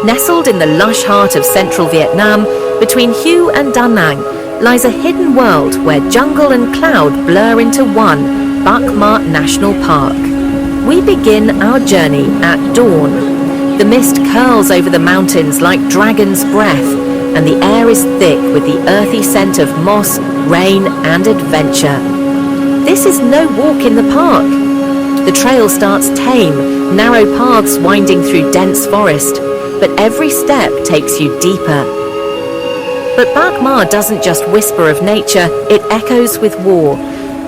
Nestled in the lush heart of central Vietnam, between Hue and Da Nang, lies a hidden world where jungle and cloud blur into one, Bach Ma National Park. We begin our journey at dawn. The mist curls over the mountains like dragon's breath, and the air is thick with the earthy scent of moss, rain and adventure. This is no walk in the park. The trail starts tame, narrow paths winding through dense forest, but every step takes you deeper. But Bach Ma doesn't just whisper of nature, it echoes with war.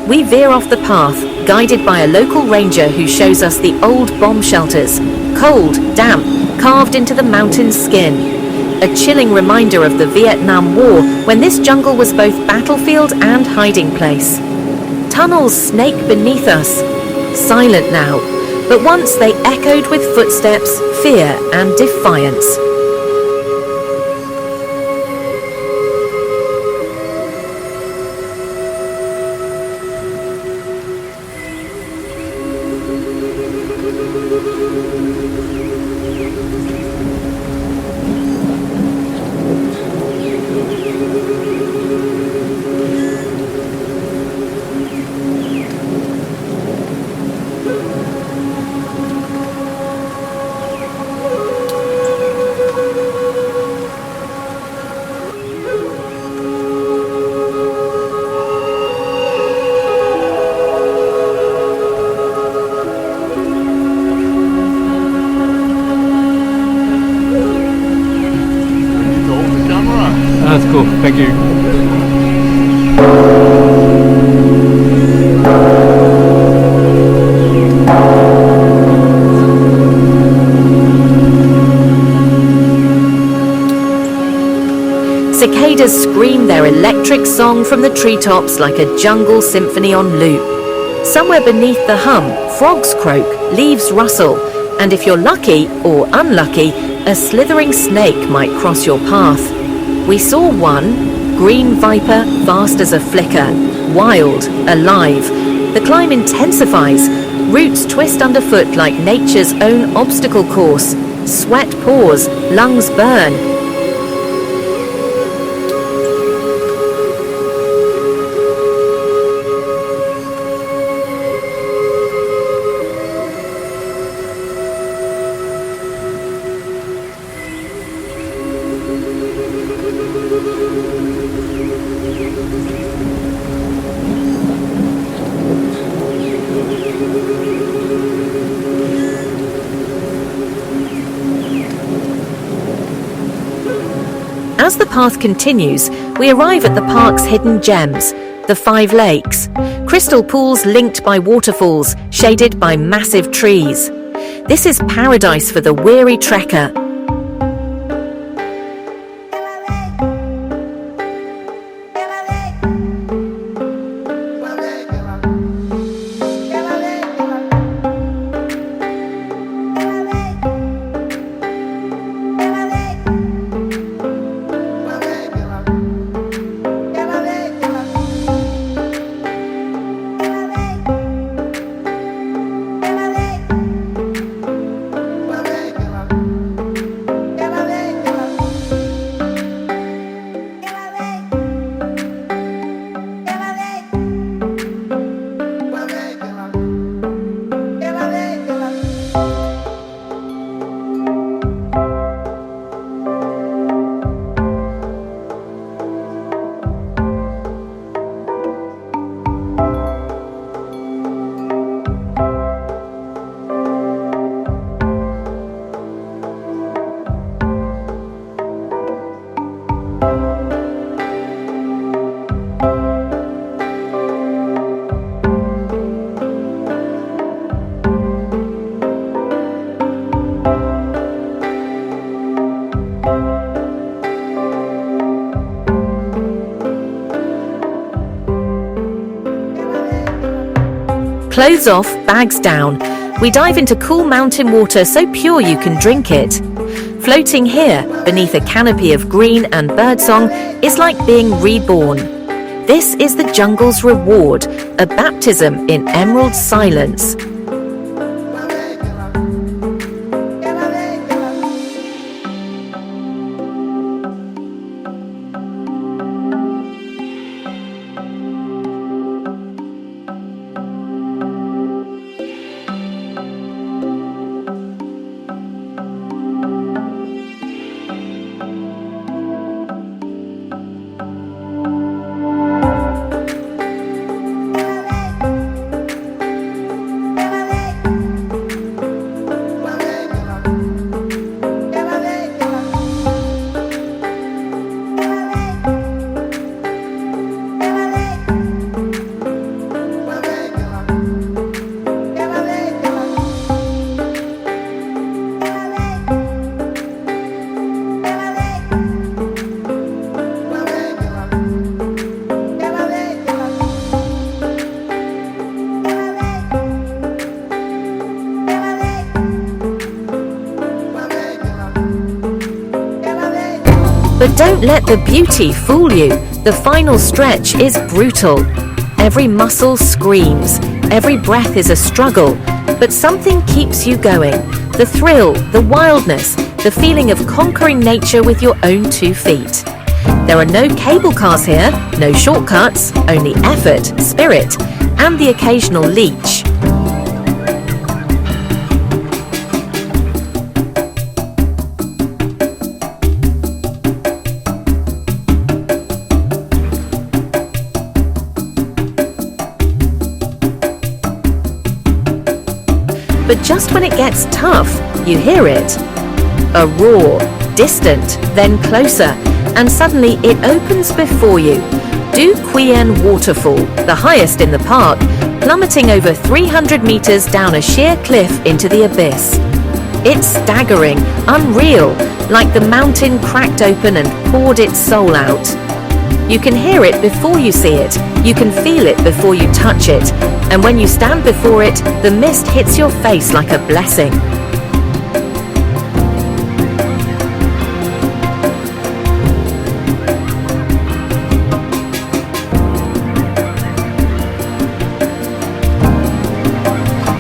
We veer off the path, guided by a local ranger who shows us the old bomb shelters, cold, damp, carved into the mountain's skin. A chilling reminder of the Vietnam War, when this jungle was both battlefield and hiding place. Tunnels snake beneath us, silent now, but once they echoed with footsteps, fear and defiance. That's cool, thank you. Cicadas scream their electric song from the treetops like a jungle symphony on loop. Somewhere beneath the hum, frogs croak, leaves rustle, and if you're lucky or unlucky, a slithering snake might cross your path. We saw one, green viper, fast as a flicker, wild, alive. The climb intensifies. Roots twist underfoot like nature's own obstacle course. Sweat pours, lungs burn. As the path continues, we arrive at the park's hidden gems, the 5 lakes, crystal pools linked by waterfalls, shaded by massive trees. This is paradise for the weary trekker. Clothes off, bags down. We dive into cool mountain water so pure you can drink it. Floating here, beneath a canopy of green and birdsong, is like being reborn. This is the jungle's reward, a baptism in emerald silence. But don't let the beauty fool you. The final stretch is brutal. Every muscle screams, every breath is a struggle, but something keeps you going. The thrill, the wildness, the feeling of conquering nature with your own 2 feet. There are no cable cars here, no shortcuts, only effort, spirit, and the occasional leech. But just when it gets tough, you hear it. A roar, distant, then closer, and suddenly it opens before you. Do Quyen Waterfall, the highest in the park, plummeting over 300 meters down a sheer cliff into the abyss. It's staggering, unreal, like the mountain cracked open and poured its soul out. You can hear it before you see it, you can feel it before you touch it, and when you stand before it, the mist hits your face like a blessing.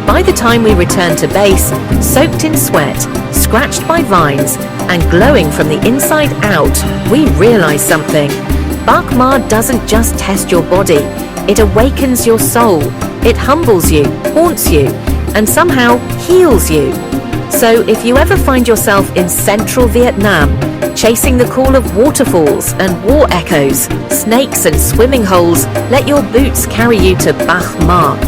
By the time we return to base, soaked in sweat, scratched by vines, and glowing from the inside out, we realize something. Bach Ma doesn't just test your body, it awakens your soul, it humbles you, haunts you, and somehow heals you. So if you ever find yourself in central Vietnam, chasing the call of waterfalls and war echoes, snakes and swimming holes, let your boots carry you to Bach Ma.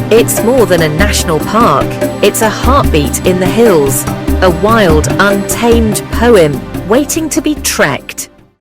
It's more than a national park, it's a heartbeat in the hills, a wild, untamed poem waiting to be trekked.